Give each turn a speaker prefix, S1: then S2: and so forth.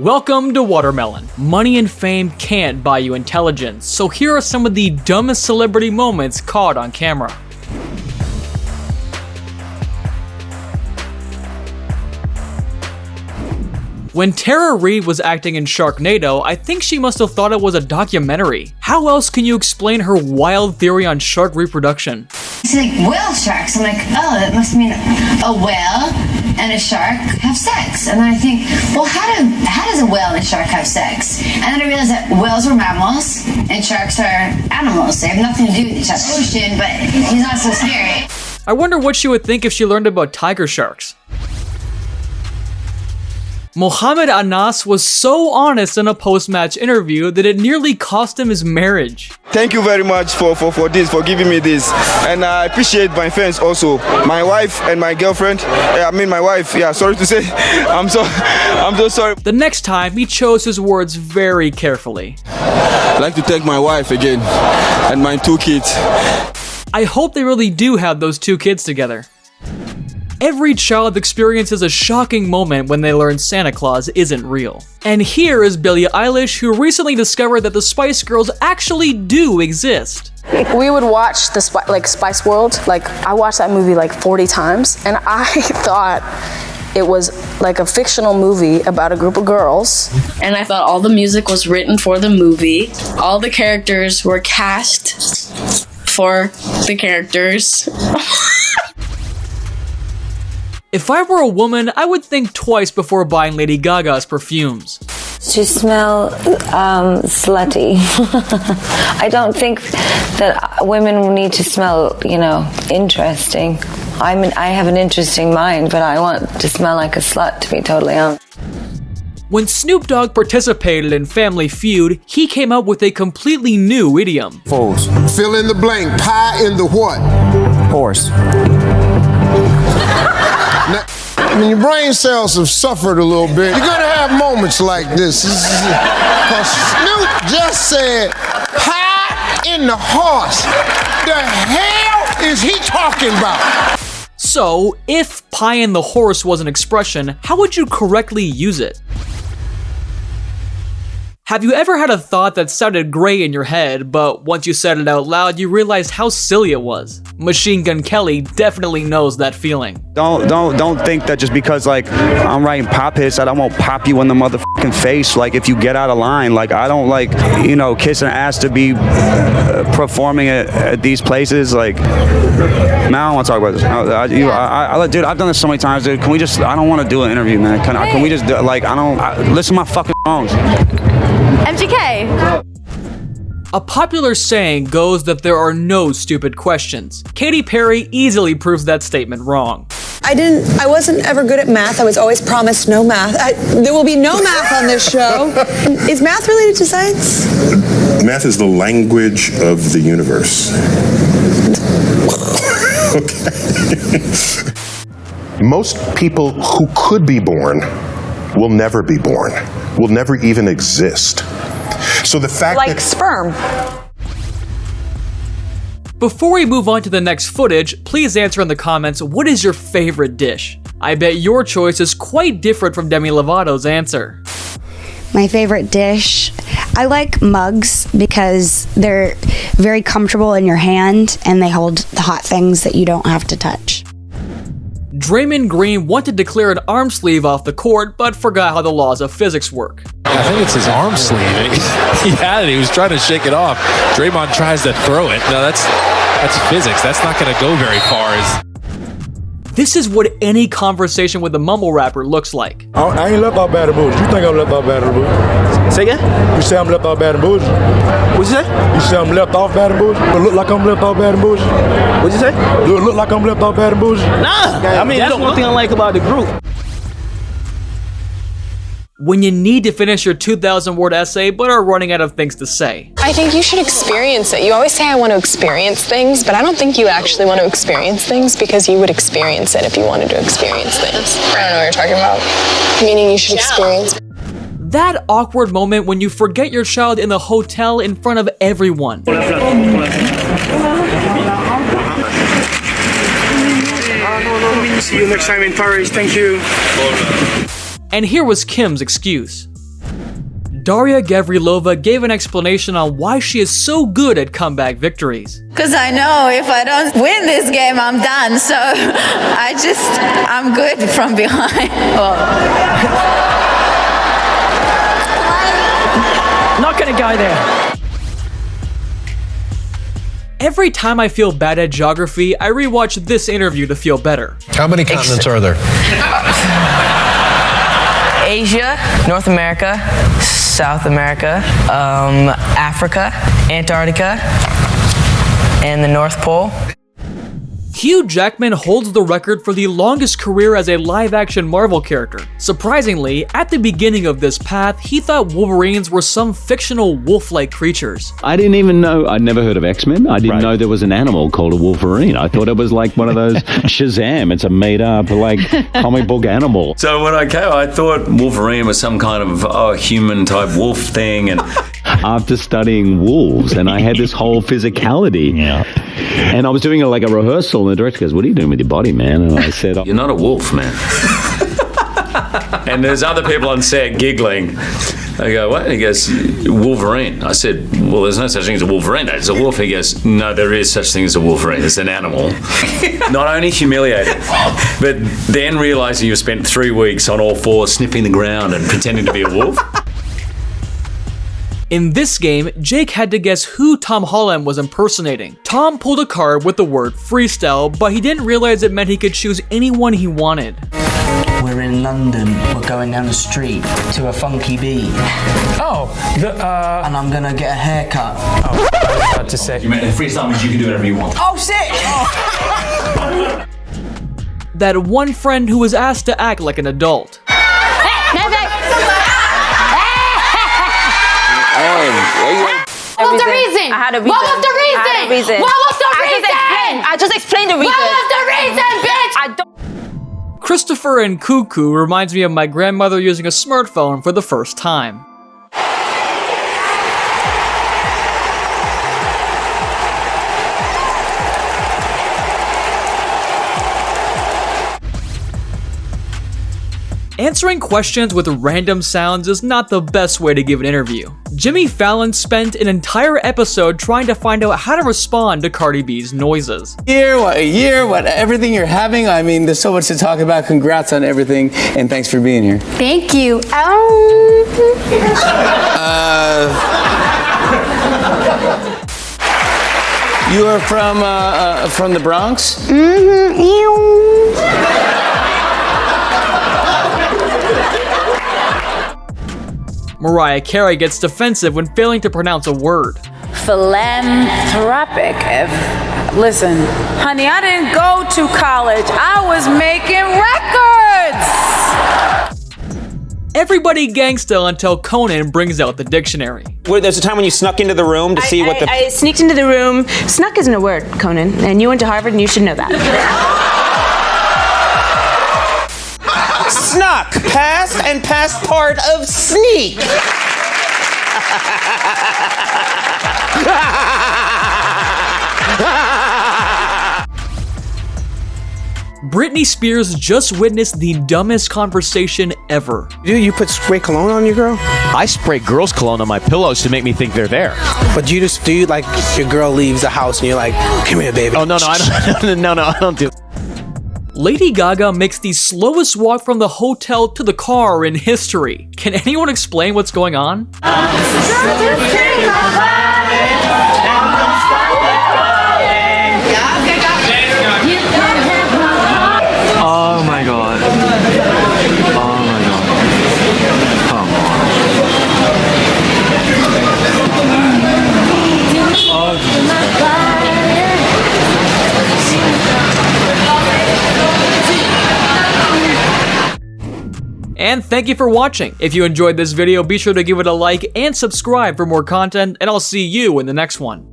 S1: Welcome to Watermelon. Money and fame can't buy you intelligence, so here are some of the dumbest celebrity moments caught on camera. When Tara Reid was acting in Sharknado, I think she must have thought it was a documentary. How else can you explain her wild theory on shark reproduction?
S2: She's like, whale sharks. I'm like, oh, that must mean a whale and a shark have sex. And then I think, well, how does a whale and a shark have sex? And then I realized that whales are mammals and sharks are animals. They have nothing to do with each other. Ocean, but he's not so scary.
S1: I wonder what she would think if she learned about tiger sharks. Mohamed Anas was so honest in a post-match interview that it nearly cost him his marriage.
S3: Thank you very much for giving me this. And I appreciate my fans also. My wife and my girlfriend, my wife, sorry to say, I'm so sorry.
S1: The next time, he chose his words very carefully.
S3: I'd like to thank my wife again and my 2 kids.
S1: I hope they really do have those 2 kids together. Every child experiences a shocking moment when they learn Santa Claus isn't real. And here is Billie Eilish, who recently discovered that the Spice Girls actually do exist.
S4: We would watch the Spice World. I watched that movie 40 times, and I thought it was like a fictional movie about a group of girls.
S5: And I thought all the music was written for the movie. All the characters were cast for the characters.
S1: If I were a woman, I would think twice before buying Lady Gaga's perfumes.
S6: She smells slutty. I don't think that women need to smell, interesting. I have an interesting mind, but I want to smell like a slut, to be totally honest.
S1: When Snoop Dogg participated in Family Feud, he came up with a completely new idiom.
S7: Foes. Fill in the blank. Pie in the what?
S8: Horse.
S7: Now, your brain cells have suffered a little bit. You're gonna have moments like this. Because Snoop just said, pie in the horse. The hell is he talking about?
S1: So, if pie in the horse was an expression, how would you correctly use it? Have you ever had a thought that sounded great in your head, but once you said it out loud, you realized how silly it was? Machine Gun Kelly definitely knows that feeling.
S8: Don't think that just because I'm writing pop hits that I won't pop you in the motherfucking face if you get out of line. I don't kissing ass to be performing at these places. Man, I don't want to talk about this. Dude, I've done this so many times, dude. Can we just? I don't want to do an interview, man. Can we just do, listen to my fucking songs.
S9: MGK.
S1: A popular saying goes that there are no stupid questions. Katy Perry easily proves that statement wrong.
S9: I wasn't ever good at math. I was always promised no math. There will be no math on this show. Is math related to science?
S10: Math is the language of the universe. Okay. Most people who could be born will never be born, will never even exist. So the fact that
S9: sperm.
S1: Before we move on to the next footage, please answer in the comments, what is your favorite dish? I bet your choice is quite different from Demi Lovato's answer.
S11: My favorite dish, I like mugs because they're very comfortable in your hand and they hold the hot things that you don't have to touch.
S1: Draymond Green wanted to clear an arm sleeve off the court, but forgot how the laws of physics work.
S12: I think it's his arm sleeve. He had it. He was trying to shake it off. Draymond tries to throw it. No, that's physics. That's not going to go very far.
S1: This is what any conversation with a mumble rapper looks like.
S13: I ain't left out Baton Rouge. You think I'm left out Baton Rouge?
S8: Say again?
S13: You say I'm left out Baton Rouge?
S8: What'd you say?
S13: You say I'm left off Baton Rouge? Look like I'm left off Baton Rouge?
S8: What'd you say?
S13: Look like I'm left off Baton Rouge?
S8: Nah! That's one thing I like about the group.
S1: When you need to finish your 2,000-word essay but are running out of things to say.
S14: I think you should experience it. You always say I want to experience things, but I don't think you actually want to experience things because you would experience it if you wanted to experience things. I don't know what you're talking about. Meaning you should experience.
S1: That awkward moment when you forget your child in the hotel in front of everyone.
S13: See you next time in Paris. Thank you.
S1: And here was Kim's excuse. Daria Gavrilova gave an explanation on why she is so good at comeback victories.
S15: Because I know if I don't win this game, I'm done. So I'm good from behind.
S16: Not going to go there.
S1: Every time I feel bad at geography, I rewatch this interview to feel better.
S17: How many continents are there?
S18: Asia, North America, South America, Africa, Antarctica, and the North Pole.
S1: Hugh Jackman holds the record for the longest career as a live-action Marvel character. Surprisingly, at the beginning of this path, he thought Wolverines were some fictional wolf-like creatures.
S19: I didn't even know, I'd never heard of X-Men. I didn't know there was an animal called a Wolverine. I thought it was like one of those Shazam. It's a made-up, like, comic book animal.
S20: So when I came, I thought Wolverine was some kind of human-type wolf thing, and
S19: after studying wolves, and I had this whole physicality. Yeah. And I was doing like a rehearsal, and the director goes, "What are you doing with your body, man?" And I said,
S20: "You're not a wolf, man." And there's other people on set giggling. I go, "What?" And he goes, "Wolverine." I said, "Well, there's no such thing as a Wolverine. It's a wolf." He goes, "No, there is such thing as a Wolverine. It's an animal." Not only humiliated, but then realizing you've spent 3 weeks on all fours sniffing the ground and pretending to be a wolf.
S1: In this game, Jake had to guess who Tom Holland was impersonating. Tom pulled a card with the word freestyle, but he didn't realize it meant he could choose anyone he wanted.
S21: We're in London, we're going down the street to a funky beat. And I'm gonna get a haircut.
S22: I was about to say.
S20: You meant freestyle means you can do whatever you want.
S21: Oh shit!
S1: That one friend who was asked to act like an adult.
S23: What was the reason?
S4: I had a reason.
S23: What was the reason?
S4: I had a reason.
S23: What was the reason?
S4: I just explained the reason.
S23: What was the reason, bitch?
S1: Christopher and Cuckoo reminds me of my grandmother using a smartphone for the first time. Answering questions with random sounds is not the best way to give an interview. Jimmy Fallon spent an entire episode trying to find out how to respond to Cardi B's noises.
S24: Everything you're having. I mean, there's so much to talk about. Congrats on everything, and thanks for being here.
S23: Thank you.
S24: You are from the Bronx?
S1: Mariah Carey gets defensive when failing to pronounce a word.
S25: Philanthropic. Listen, honey, I didn't go to college. I was making records.
S1: Everybody gangsta until Conan brings out the dictionary.
S26: There's a time when you snuck into the room to see what the...
S27: I sneaked into the room. Snuck isn't a word, Conan, and you went to Harvard and you should know that.
S26: Snuck, past and past part of sneak.
S1: Britney Spears just witnessed the dumbest conversation ever.
S24: Dude, you put spray cologne on your girl?
S28: I spray girls' cologne on my pillows to make me think they're there.
S24: But do you like your girl leaves the house and you're like, "Come here, baby"?
S28: Oh no, I don't do.
S1: Lady Gaga makes the slowest walk from the hotel to the car in history. Can anyone explain what's going on?
S29: Oh my god. Oh my god. Come
S1: And thank you for watching. If you enjoyed this video, be sure to give it a like and subscribe for more content, and I'll see you in the next one.